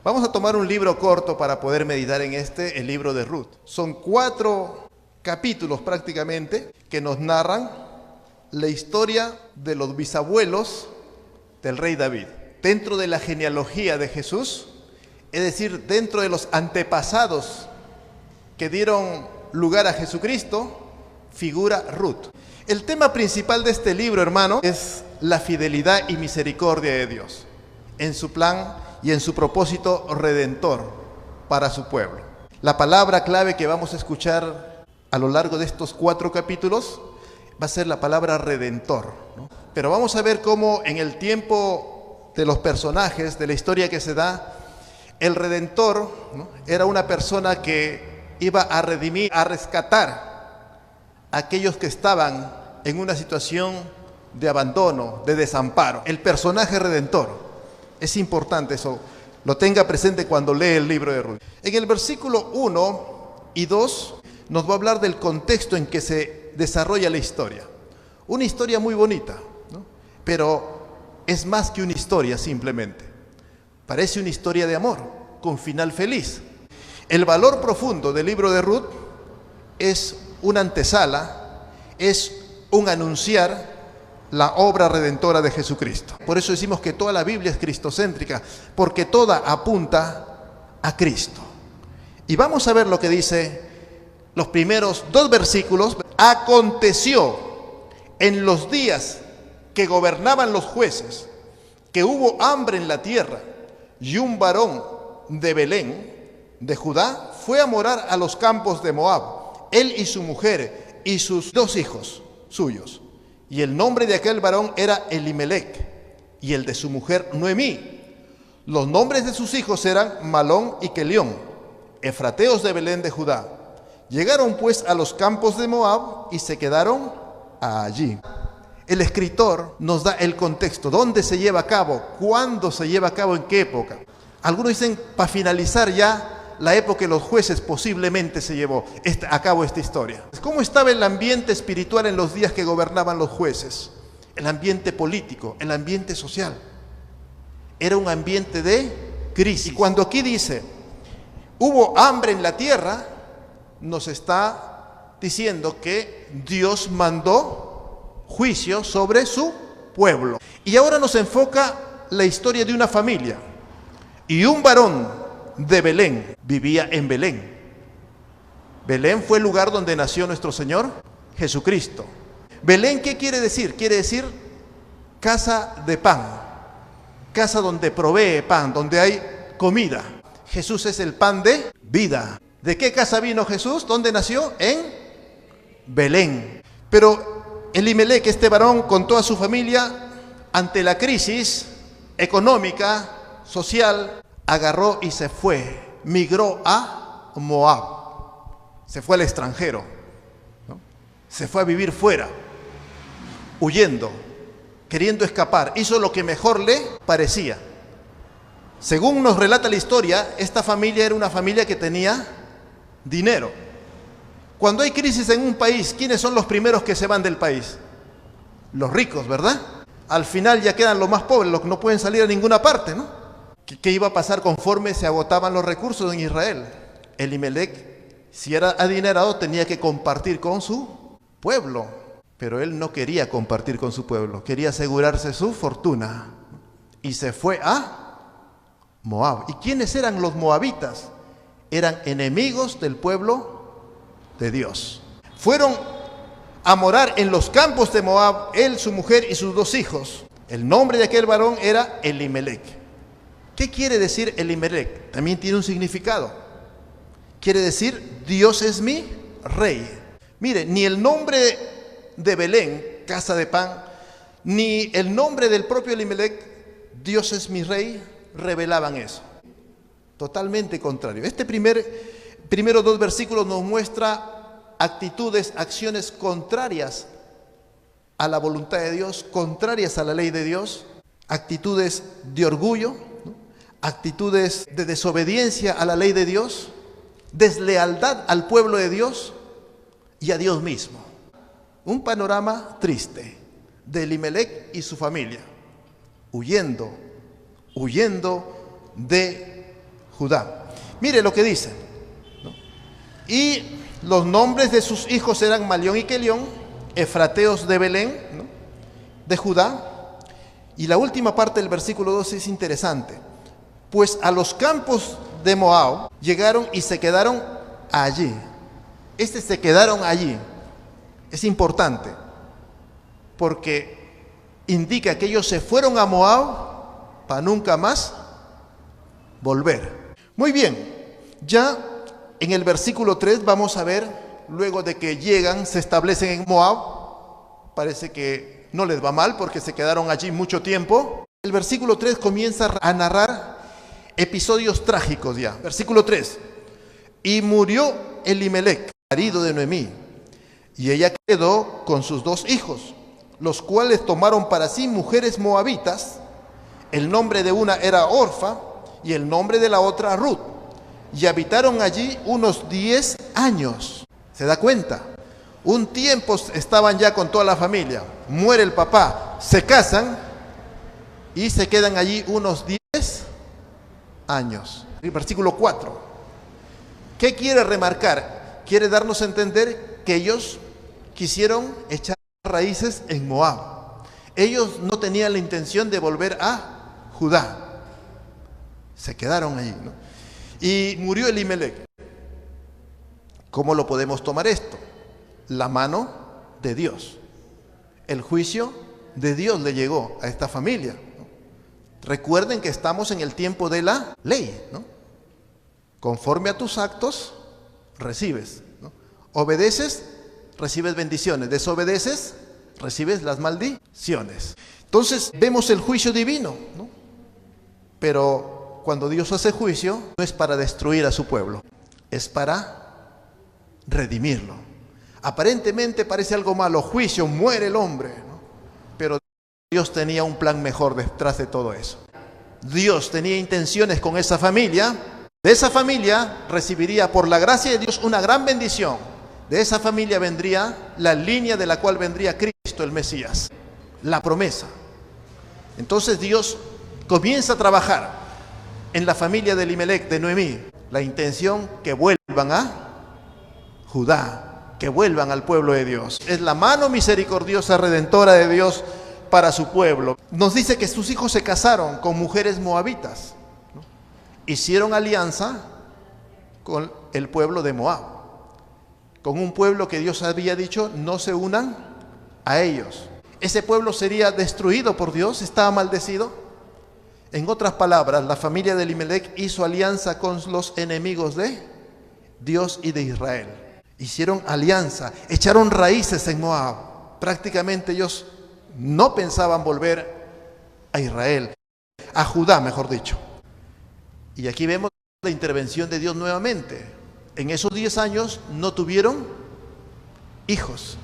Vamos a tomar un libro corto para poder meditar en el libro de Ruth. Son 4 capítulos prácticamente que nos narran la historia de los bisabuelos del rey David. Dentro de la genealogía de Jesús, es decir, dentro de los antepasados que dieron lugar a Jesucristo, figura Ruth. El tema principal de este libro, hermano, es la fidelidad y misericordia de Dios en su plan y en su propósito redentor para su pueblo. La palabra clave que vamos a escuchar a lo largo de estos 4 capítulos va a ser la palabra redentor, ¿no? Pero vamos a ver cómo en el tiempo de los personajes, de la historia que se da, el redentor, ¿no?, era una persona que iba a redimir, a rescatar a aquellos que estaban en una situación de abandono, de desamparo. El personaje redentor. Es importante eso, lo tenga presente cuando lee el libro de Ruth. En el versículo 1 y 2 nos va a hablar del contexto en que se desarrolla la historia. Una historia muy bonita, ¿no? Pero es más que una historia simplemente. Parece una historia de amor, con final feliz. El valor profundo del libro de Ruth es una antesala, es un anunciar la obra redentora de Jesucristo. Por eso decimos que toda la Biblia es cristocéntrica, porque toda apunta a Cristo. Y vamos a ver lo que dice los primeros 2 versículos. Aconteció en los días que gobernaban los jueces, que hubo hambre en la tierra, y un varón de Belén, de Judá, fue a morar a los campos de Moab, él y su mujer, y sus 2 hijos suyos. Y el nombre de aquel varón era Elimelec, y el de su mujer Noemí. Los nombres de sus hijos eran Malón y Kelión, efrateos de Belén de Judá. Llegaron pues a los campos de Moab y se quedaron allí. El escritor nos da el contexto, dónde se lleva a cabo, cuándo se lleva a cabo, en qué época. Algunos dicen para finalizar ya la época de los jueces posiblemente se llevó a cabo esta historia. ¿Cómo estaba el ambiente espiritual en los días que gobernaban los jueces? El ambiente político, el ambiente social. Era un ambiente de crisis. Y cuando aquí dice, hubo hambre en la tierra, nos está diciendo que Dios mandó juicio sobre su pueblo. Y ahora nos enfoca la historia de una familia. Y un varón de Belén vivía en Belén. Belén fue el lugar donde nació nuestro Señor Jesucristo. Belén, ¿qué quiere decir? Quiere decir casa de pan, casa donde provee pan, donde hay comida. Jesús es el pan de vida. ¿De qué casa vino Jesús? ¿Dónde nació? En Belén. Pero Elimelec, este varón, con toda su familia, ante la crisis económica, social, agarró y se fue, migró a Moab, se fue al extranjero, ¿no? Se fue a vivir fuera, huyendo, queriendo escapar, hizo lo que mejor le parecía. Según nos relata la historia, esta familia era una familia que tenía dinero. Cuando hay crisis en un país, ¿quiénes son los primeros que se van del país? Los ricos, ¿verdad? Al final ya quedan los más pobres, los que no pueden salir a ninguna parte, ¿no? ¿Qué iba a pasar conforme se agotaban los recursos en Israel? Elimelec, si era adinerado, tenía que compartir con su pueblo. Pero él no quería compartir con su pueblo, quería asegurarse su fortuna. Y se fue a Moab. ¿Y quiénes eran los moabitas? Eran enemigos del pueblo de Dios. Fueron a morar en los campos de Moab, él, su mujer y sus 2 hijos. El nombre de aquel varón era Elimelec. ¿Qué quiere decir Elimelec? También tiene un significado. Quiere decir, Dios es mi rey. Mire, ni el nombre de Belén, casa de pan, ni el nombre del propio Elimelec, Dios es mi rey, revelaban eso. Totalmente contrario. Primeros 2 versículos nos muestra actitudes, acciones contrarias a la voluntad de Dios, contrarias a la ley de Dios, actitudes de orgullo, actitudes de desobediencia a la ley de Dios, deslealtad al pueblo de Dios y a Dios mismo. Un panorama triste de Elimelec y su familia, huyendo de Judá. Mire lo que dice, ¿no? Y los nombres de sus hijos eran Malión y Quelión, efrateos de Belén, ¿no?, de Judá. Y la última parte del versículo 12 es interesante. Pues a los campos de Moab llegaron y se quedaron allí. Se quedaron allí. Es importante porque indica que ellos se fueron a Moab para nunca más volver. Muy bien, ya en el versículo 3 vamos a ver, luego de que llegan, se establecen en Moab, parece que no les va mal porque se quedaron allí mucho tiempo. El versículo 3 comienza a narrar episodios trágicos ya. Versículo 3. Y murió Elimelec, marido de Noemí, y ella quedó con sus 2 hijos, los cuales tomaron para sí mujeres moabitas. El nombre de una era Orfa y el nombre de la otra Ruth, y habitaron allí unos 10 años. ¿Se da cuenta? Un tiempo estaban ya con toda la familia, muere el papá, se casan y se quedan allí unos 10 años. El versículo 4. ¿Qué quiere remarcar? Quiere darnos a entender que ellos quisieron echar raíces en Moab. Ellos no tenían la intención de volver a Judá. Se quedaron allí, ¿no? Y murió Elimelec. ¿Cómo lo podemos tomar esto? La mano de Dios. El juicio de Dios le llegó a esta familia, ¿no? Recuerden que estamos en el tiempo de la ley, ¿no? Conforme a tus actos, recibes, ¿no? Obedeces, recibes bendiciones. Desobedeces, recibes las maldiciones. Entonces vemos el juicio divino, ¿no? Pero cuando Dios hace juicio, no es para destruir a su pueblo, es para redimirlo. Aparentemente parece algo malo, juicio, muere el hombre, ¿no? Pero Dios tenía un plan mejor detrás de todo eso. Dios tenía intenciones con esa familia. De esa familia recibiría por la gracia de Dios una gran bendición. De esa familia vendría la línea de la cual vendría Cristo, el Mesías, la promesa. Entonces Dios comienza a trabajar en la familia de Elimelec, de Noemí, la intención que vuelvan a Judá, que vuelvan al pueblo de Dios. Es la mano misericordiosa, redentora de Dios para su pueblo. Nos dice que sus hijos se casaron con mujeres moabitas, ¿no? Hicieron alianza con el pueblo de Moab, con un pueblo que Dios había dicho no se unan a ellos. Ese pueblo sería destruido por Dios, estaba maldecido. En otras palabras, la familia de Elimelec hizo alianza con los enemigos de Dios y de Israel. Hicieron alianza, echaron raíces en Moab. Prácticamente ellos no pensaban volver a Israel, a Judá, mejor dicho. Y aquí vemos la intervención de Dios nuevamente. En esos 10 años no tuvieron hijos,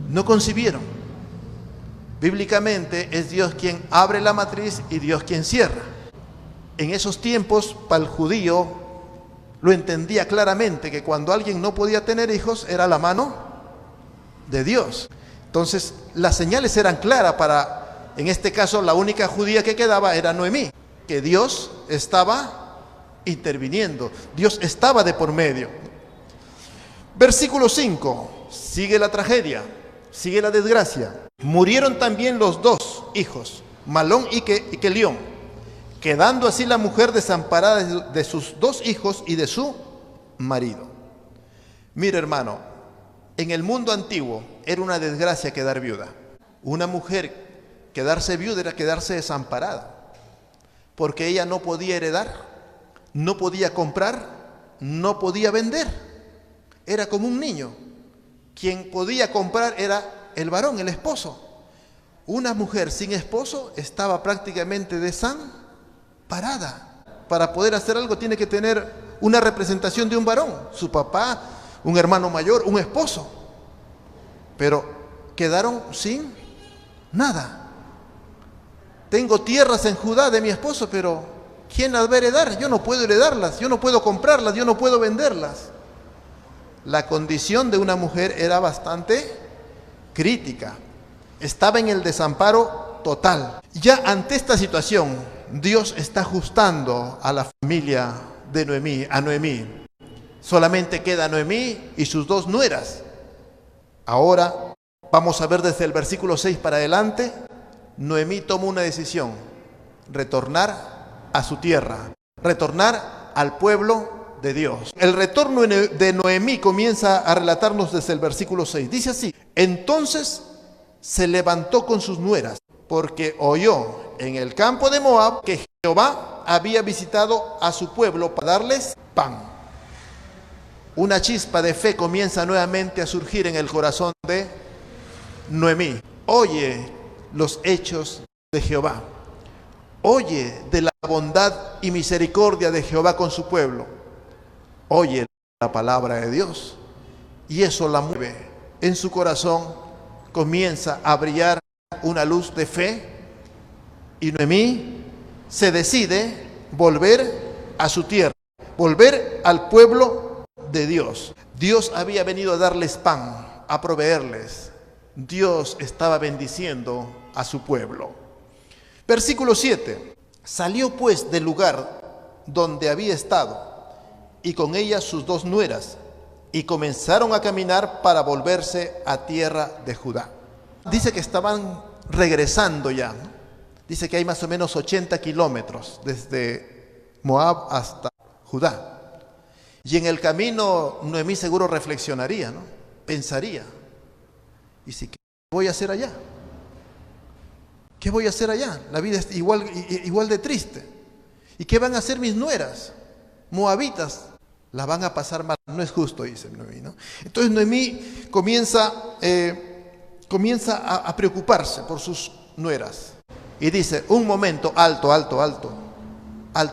no concibieron. Bíblicamente es Dios quien abre la matriz y Dios quien cierra. En esos tiempos, para el judío, lo entendía claramente que cuando alguien no podía tener hijos era la mano de Dios. Entonces las señales eran claras para, en este caso, la única judía que quedaba era Noemí, que Dios estaba interviniendo, Dios estaba de por medio. Versículo 5, sigue la tragedia, sigue la desgracia. Murieron también los 2 hijos, Malón y Quelión, quedando así la mujer desamparada de sus 2 hijos y de su marido. Mira, hermano, en el mundo antiguo era una desgracia quedar viuda. Una mujer quedarse viuda era quedarse desamparada, porque ella no podía heredar, no podía comprar, no podía vender. Era como un niño. Quien podía comprar era el varón, el esposo. Una mujer sin esposo estaba prácticamente desamparada. Para poder hacer algo tiene que tener una representación de un varón, su papá, un hermano mayor, un esposo. Pero quedaron sin nada. Tengo tierras en Judá de mi esposo, pero ¿quién las va a heredar? Yo no puedo heredarlas, yo no puedo comprarlas, yo no puedo venderlas. La condición de una mujer era bastante crítica. Estaba en el desamparo total. Ya ante esta situación, Dios está ajustando a la familia de Noemí, a Noemí. Solamente queda Noemí y sus dos nueras. Ahora vamos a ver desde el versículo 6 para adelante. Noemí toma una decisión: retornar a su tierra, retornar al pueblo de Dios. El retorno de Noemí comienza a relatarnos desde el versículo 6. Dice así: entonces se levantó con sus nueras, porque oyó en el campo de Moab que Jehová había visitado a su pueblo para darles pan. Una chispa de fe comienza nuevamente a surgir en el corazón de Noemí. Oye los hechos de Jehová. Oye de la bondad y misericordia de Jehová con su pueblo. Oye la palabra de Dios. Y eso la mueve. En su corazón comienza a brillar una luz de fe. Y Noemí se decide volver a su tierra. Volver al pueblo de Dios. Dios había venido a darles pan, a proveerles. Dios estaba bendiciendo a su pueblo. Versículo 7. Salió pues del lugar donde había estado, y con ella sus dos nueras, y comenzaron a caminar para volverse a tierra de Judá. Dice que estaban regresando ya, ¿no? Dice que hay más o menos 80 kilómetros desde Moab hasta Judá. Y en el camino Noemí seguro reflexionaría, ¿no? Pensaría: ¿y si qué voy a hacer allá? ¿Qué voy a hacer allá? La vida es igual de triste. ¿Y qué van a hacer mis nueras? Moabitas, la van a pasar mal. No es justo, dice Noemí, ¿no? Entonces Noemí comienza a preocuparse por sus nueras. Y dice: un momento, alto,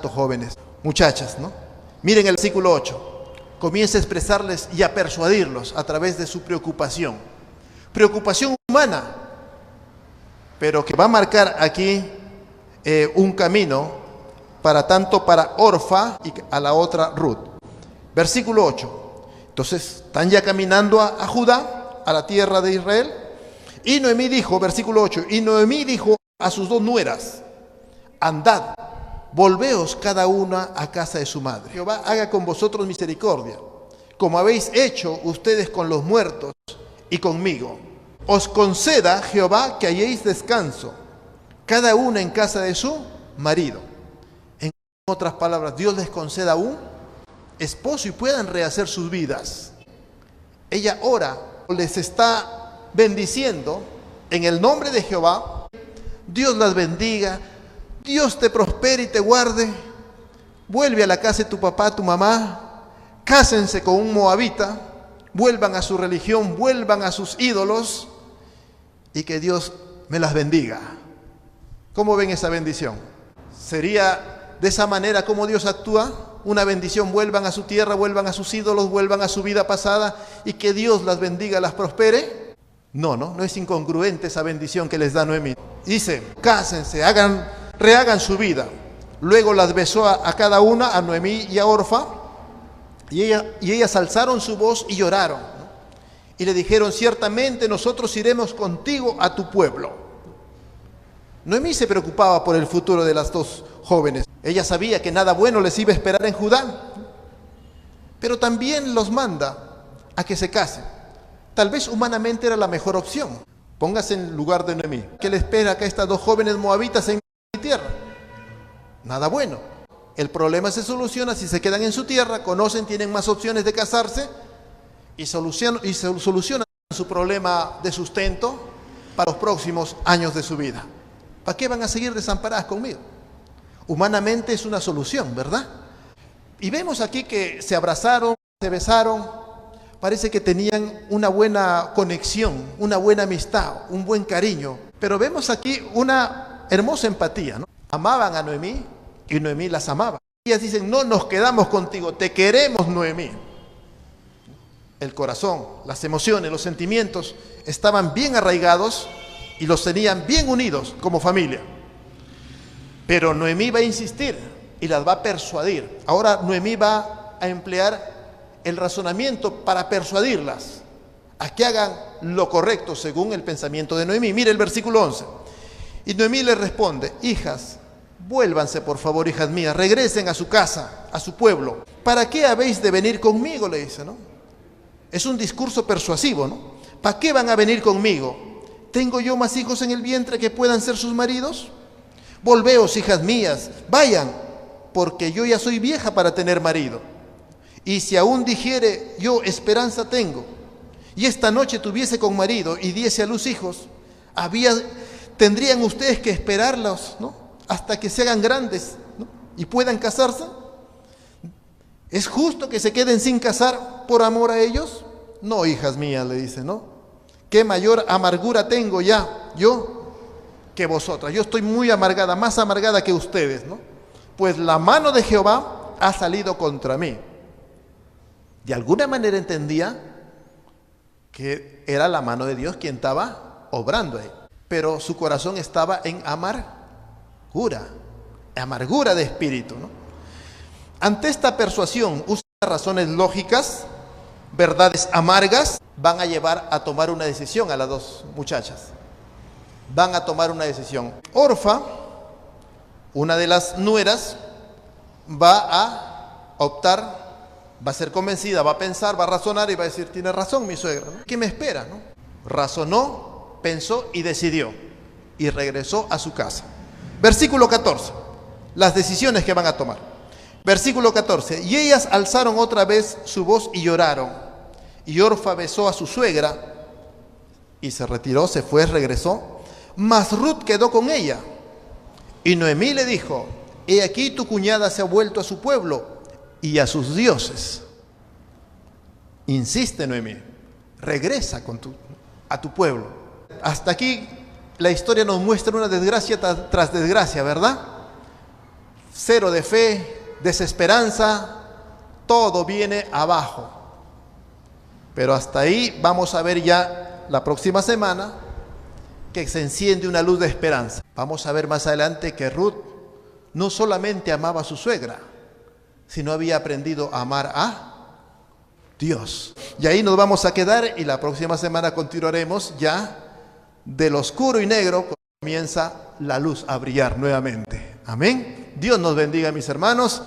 jóvenes, muchachas, ¿no? Miren el versículo 8. Comienza a expresarles y a persuadirlos a través de su preocupación. Preocupación humana, pero que va a marcar aquí un camino tanto para Orfa y a la otra Ruth. Versículo 8. Entonces están ya caminando a Judá, a la tierra de Israel. Y Noemí dijo, versículo 8, y Noemí dijo a sus dos nueras: andad, volveos cada una a casa de su madre. Jehová haga con vosotros misericordia, como habéis hecho ustedes con los muertos y conmigo. Os conceda Jehová que halléis descanso, cada una en casa de su marido. En otras palabras, Dios les conceda un esposo y puedan rehacer sus vidas. Ella ora, les está bendiciendo en el nombre de Jehová. Dios las bendiga, Dios te prospere y te guarde. Vuelve a la casa de tu papá, tu mamá. Cásense con un moabita. Vuelvan a su religión, vuelvan a sus ídolos. Y que Dios me las bendiga. ¿Cómo ven esa bendición? ¿Sería de esa manera como Dios actúa? Una bendición: vuelvan a su tierra, vuelvan a sus ídolos, vuelvan a su vida pasada y que Dios las bendiga, las prospere. No es incongruente esa bendición que les da Noemí. Dice: cásense, rehagan su vida. Luego las besó a cada una, a Noemí y a Orfa, y ellas alzaron su voz y lloraron, ¿no? Y le dijeron: ciertamente nosotros iremos contigo a tu pueblo. Noemí se preocupaba por el futuro de las dos jóvenes. Ella sabía que nada bueno les iba a esperar en Judá, pero también los manda a que se casen. Tal vez humanamente era la mejor opción. Póngase en lugar de Noemí. ¿Qué le espera acá a estas dos jóvenes moabitas en mi tierra? Nada bueno. El problema se soluciona si se quedan en su tierra, conocen, tienen más opciones de casarse y solucionan su problema de sustento para los próximos años de su vida. ¿Para qué van a seguir desamparadas conmigo? Humanamente es una solución, ¿verdad? Y vemos aquí que se abrazaron, se besaron. Parece que tenían una buena conexión, una buena amistad, un buen cariño. Pero vemos aquí una hermosa empatía, ¿no? Amaban a Noemí y Noemí las amaba. Ellas dicen: no nos quedamos contigo, te queremos, Noemí. El corazón, las emociones, los sentimientos estaban bien arraigados y los tenían bien unidos como familia. Pero Noemí va a insistir y las va a persuadir. Ahora Noemí va a emplear el razonamiento para persuadirlas a que hagan lo correcto según el pensamiento de Noemí. Mire el versículo 11. Y Noemí les responde: hijas, vuélvanse por favor, hijas mías, regresen a su casa, a su pueblo. ¿Para qué habéis de venir conmigo?, le dice, ¿no? Es un discurso persuasivo, ¿no? ¿Para qué van a venir conmigo? ¿Tengo yo más hijos en el vientre que puedan ser sus maridos? Volveos, hijas mías, vayan, porque yo ya soy vieja para tener marido. Y si aún dijere yo esperanza tengo, y esta noche tuviese con marido y diese a luz hijos, tendrían ustedes que esperarlos, ¿no?, hasta que se hagan grandes, ¿no?, y puedan casarse. ¿Es justo que se queden sin casar por amor a ellos? No, hijas mías, le dice, ¿no? ¿Qué mayor amargura tengo ya yo que vosotras? Yo estoy muy amargada, más amargada que ustedes, ¿no? Pues la mano de Jehová ha salido contra mí. De alguna manera entendía que era la mano de Dios quien estaba obrando ahí, pero su corazón estaba en amargura de espíritu, ¿no? Ante esta persuasión, usa razones lógicas, verdades amargas, van a llevar a tomar una decisión a las dos muchachas. Van a tomar una decisión. Orfa, una de las nueras, va a optar, va a ser convencida, va a pensar, va a razonar y va a decir, tiene razón mi suegra, ¿no? ¿Qué me espera, no? Razonó, pensó y decidió. Y regresó a su casa. Versículo 14. Las decisiones que van a tomar. Versículo 14. Y ellas alzaron otra vez su voz y lloraron. Y Orfa besó a su suegra y se retiró, se fue, regresó. Mas Ruth quedó con ella. Y Noemí le dijo, he aquí tu cuñada se ha vuelto a su pueblo y a sus dioses. Insiste Noemí, regresa a tu pueblo. Hasta aquí la historia nos muestra una desgracia tras desgracia, ¿verdad? Cero de fe, desesperanza, todo viene abajo. Pero hasta ahí vamos a ver ya la próxima semana que se enciende una luz de esperanza. Vamos a ver más adelante que Ruth no solamente amaba a su suegra, sino había aprendido a amar a Dios. Y ahí nos vamos a quedar y la próxima semana continuaremos ya del oscuro y negro, comienza la luz a brillar nuevamente. Amén. Dios nos bendiga, mis hermanos.